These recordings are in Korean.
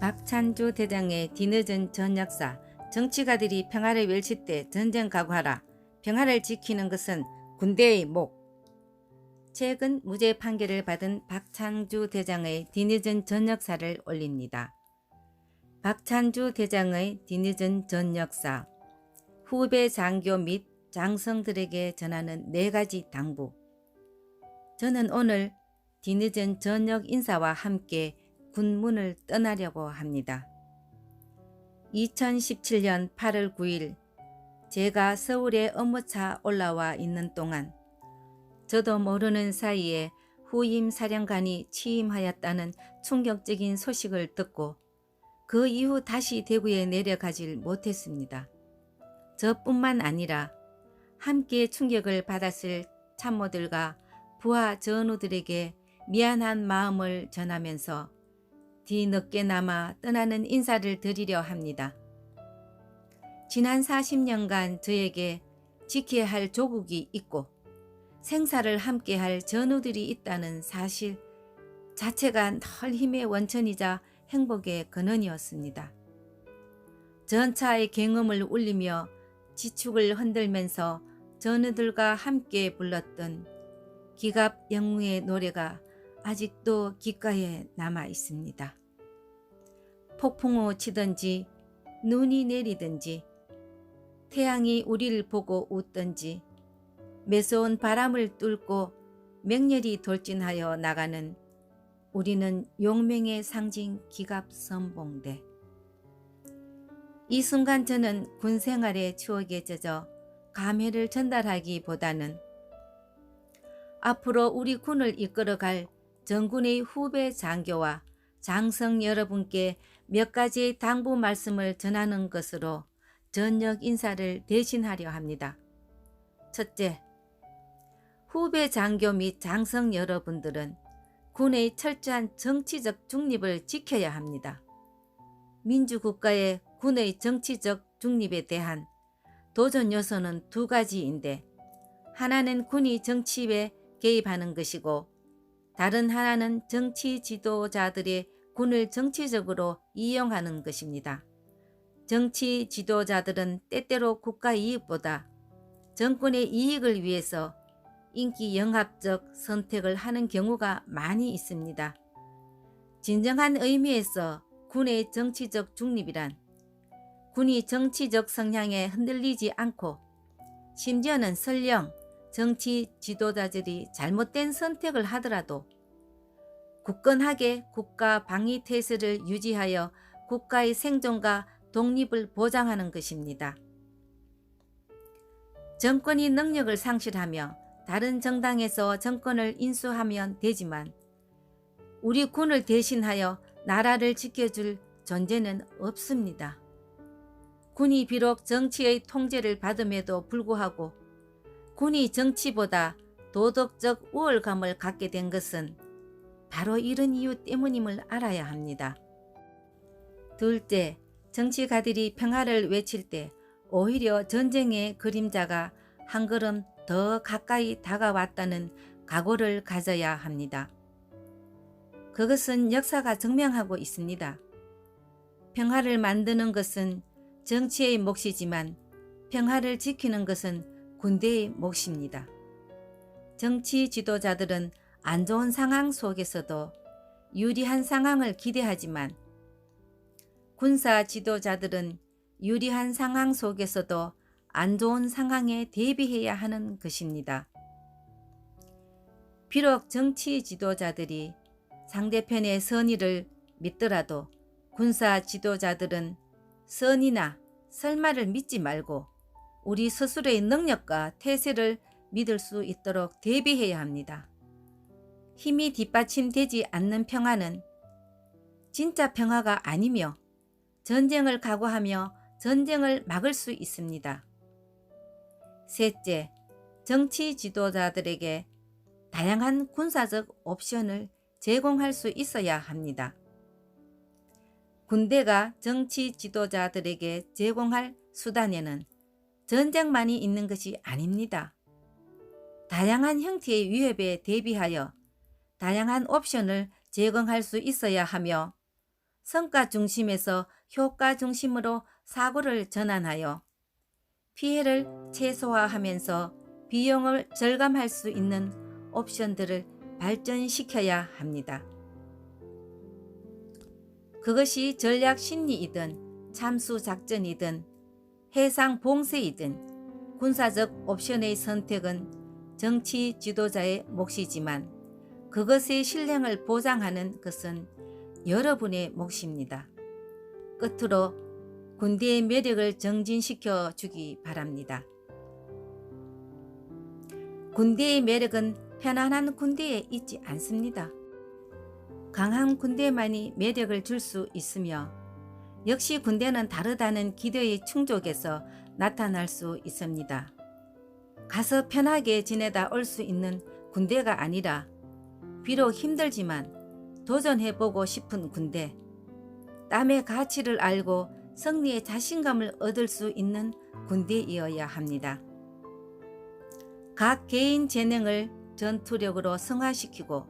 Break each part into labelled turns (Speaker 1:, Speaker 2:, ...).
Speaker 1: 박찬주 대장의 뒤늦은 전역사. 정치가들이 평화를 외칠 때 전쟁 각오하라. 평화를 지키는 것은 군대의 목. 최근 무죄 판결을 받은 박찬주 대장의 뒤늦은 전역사를 올립니다. 박찬주 대장의 뒤늦은 전역사. 후배 장교 및 장성들에게 전하는 4가지 당부. 저는 오늘 뒤늦은 저녁 인사와 함께 군문을 떠나려고 합니다. 2017년 8월 9일 제가 서울에 업무차 올라와 있는 동안 저도 모르는 사이에 후임 사령관이 취임하였다는 충격적인 소식을 듣고 그 이후 다시 대구에 내려가질 못했습니다. 저뿐만 아니라 함께 충격을 받았을 참모들과 부하 전우들에게 미안한 마음을 전하면서 뒤늦게나마 떠나는 인사를 드리려 합니다. 지난 40년간 저에게 지켜야 할 조국이 있고 생사를 함께할 전우들이 있다는 사실 자체가 늘 힘의 원천이자 행복의 근원이었습니다. 전차의 경음을 울리며 지축을 흔들면서 전우들과 함께 불렀던 기갑 영웅의 노래가 아직도 귓가에 남아 있습니다. 폭풍우 치든지 눈이 내리든지 태양이 우리를 보고 웃든지 매서운 바람을 뚫고 맹렬히 돌진하여 나가는 우리는 용맹의 상징 기갑 선봉대. 이 순간 저는 군 생활의 추억에 젖어 감회를 전달하기보다는 앞으로 우리 군을 이끌어갈 정군의 후배 장교와 장성 여러분께 몇 가지의 당부 말씀을 전하는 것으로 전역 인사를 대신하려 합니다. 첫째, 후배 장교 및 장성 여러분들은 군의 철저한 정치적 중립을 지켜야 합니다. 민주국가의 군의 정치적 중립에 대한 도전 요소는 2가지인데 하나는 군이 정치에 개입하는 것이고 다른 하나는 정치 지도자들의 군을 정치적으로 이용하는 것입니다. 정치 지도자들은 때때로 국가 이익보다 정권의 이익을 위해서 인기 영합적 선택을 하는 경우가 많이 있습니다. 진정한 의미에서 군의 정치적 중립이란 군이 정치적 성향에 흔들리지 않고 심지어는 설령 정치 지도자들이 잘못된 선택을 하더라도 굳건하게 국가 방위 태세를 유지하여 국가의 생존과 독립을 보장하는 것입니다. 정권이 능력을 상실하며 다른 정당에서 정권을 인수하면 되지만 우리 군을 대신하여 나라를 지켜줄 존재는 없습니다. 군이 비록 정치의 통제를 받음에도 불구하고 군이 정치보다 도덕적 우월감을 갖게 된 것은 바로 이런 이유 때문임을 알아야 합니다. 둘째, 정치가들이 평화를 외칠 때 오히려 전쟁의 그림자가 한 걸음 더 가까이 다가왔다는 각오를 가져야 합니다. 그것은 역사가 증명하고 있습니다. 평화를 만드는 것은 정치의 몫이지만 평화를 지키는 것은 군대의 몫입니다. 정치 지도자들은 안 좋은 상황 속에서도 유리한 상황을 기대하지만 군사 지도자들은 유리한 상황 속에서도 안 좋은 상황에 대비해야 하는 것입니다. 비록 정치 지도자들이 상대편의 선의를 믿더라도 군사 지도자들은 선의나 설마를 믿지 말고 우리 스스로의 능력과 태세를 믿을 수 있도록 대비해야 합니다. 힘이 뒷받침되지 않는 평화는 진짜 평화가 아니며 전쟁을 각오하며 전쟁을 막을 수 있습니다. 셋째, 정치 지도자들에게 다양한 군사적 옵션을 제공할 수 있어야 합니다. 군대가 정치 지도자들에게 제공할 수단에는 전쟁만이 있는 것이 아닙니다. 다양한 형태의 위협에 대비하여 다양한 옵션을 제공할 수 있어야 하며 성과 중심에서 효과 중심으로 사고를 전환하여 피해를 최소화하면서 비용을 절감할 수 있는 옵션들을 발전시켜야 합니다. 그것이 전략 심리이든 참수 작전이든 해상 봉쇄이든 군사적 옵션의 선택은 정치 지도자의 몫이지만 그것의 실행을 보장하는 것은 여러분의 몫입니다. 끝으로 군대의 매력을 정진시켜 주기 바랍니다. 군대의 매력은 편안한 군대에 있지 않습니다. 강한 군대만이 매력을 줄 수 있으며 역시 군대는 다르다는 기대의 충족에서 나타날 수 있습니다. 가서 편하게 지내다 올 수 있는 군대가 아니라 비록 힘들지만 도전해보고 싶은 군대, 땀의 가치를 알고 승리의 자신감을 얻을 수 있는 군대이어야 합니다. 각 개인 재능을 전투력으로 승화시키고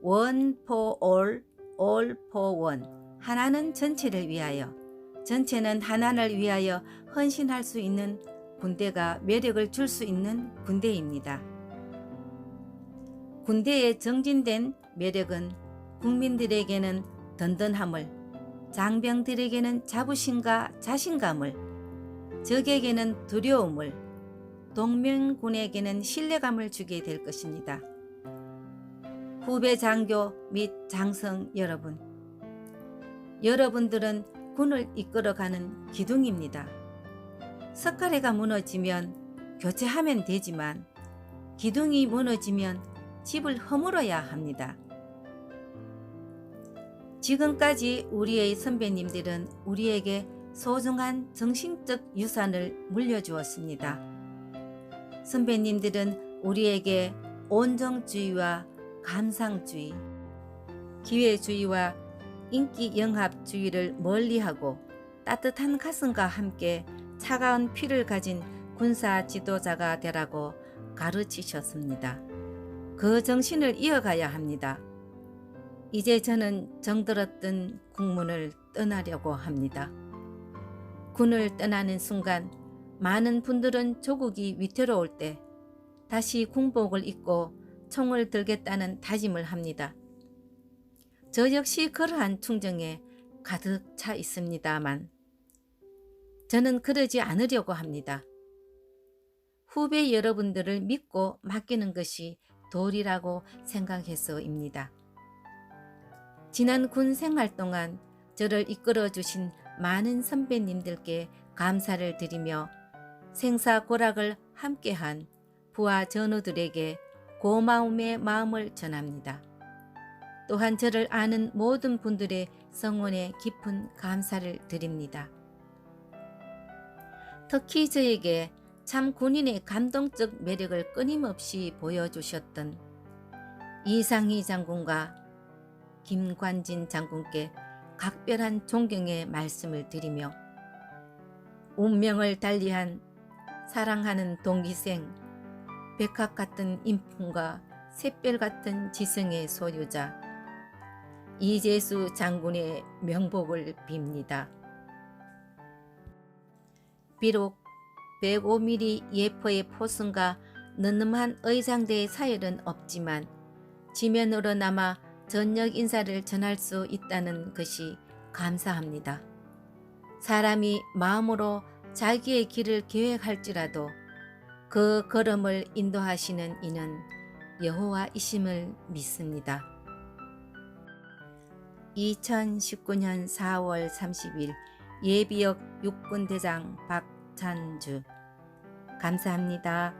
Speaker 1: One for all, all for one, 하나는 전체를 위하여, 전체는 하나를 위하여 헌신할 수 있는 군대가 매력을 줄 수 있는 군대입니다. 군대의 정진된 매력은 국민들에게는 든든함을, 장병들에게는 자부심과 자신감을, 적에게는 두려움을, 동명군에게는 신뢰감을 주게 될 것입니다. 후배 장교 및 장성 여러분, 여러분들은 군을 이끌어가는 기둥입니다. 석가래가 무너지면 교체하면 되지만 기둥이 무너지면 집을 허물어야 합니다. 지금까지 우리의 선배님들은 우리에게 소중한 정신적 유산을 물려주었습니다. 선배님들은 우리에게 온정주의와 감상주의, 기회주의와 인기영합주의를 멀리하고 따뜻한 가슴과 함께 차가운 피를 가진 군사 지도자가 되라고 가르치셨습니다. 그 정신을 이어가야 합니다. 이제 저는 정들었던 국문을 떠나려고 합니다. 군을 떠나는 순간 많은 분들은 조국이 위태로울 때 다시 군복을 입고 총을 들겠다는 다짐을 합니다. 저 역시 그러한 충정에 가득 차 있습니다만 저는 그러지 않으려고 합니다. 후배 여러분들을 믿고 맡기는 것이 도리라고 생각해서입니다. 지난 군 생활 동안 저를 이끌어 주신 많은 선배님들께 감사를 드리며 생사고락을 함께한 부하 전우들에게 고마움의 마음을 전합니다. 또한 저를 아는 모든 분들의 성원에 깊은 감사를 드립니다. 특히 저에게 참 군인의 감동적 매력을 끊임없이 보여주셨던 이상희 장군과 김관진 장군께 각별한 존경의 말씀을 드리며 운명을 달리한 사랑하는 동기생, 백합 같은 인품과 샛별 같은 지성의 소유자 이재수 장군의 명복을 빕니다. 비록 105mm 예포의 포승과 느늠한 의장대의 사열은 없지만 지면으로나마 전역 인사를 전할 수 있다는 것이 감사합니다. 사람이 마음으로 자기의 길을 계획할지라도 그 걸음을 인도하시는 이는 여호와이심을 믿습니다. 2019년 4월 30일 예비역 육군대장 박찬주. 감사합니다.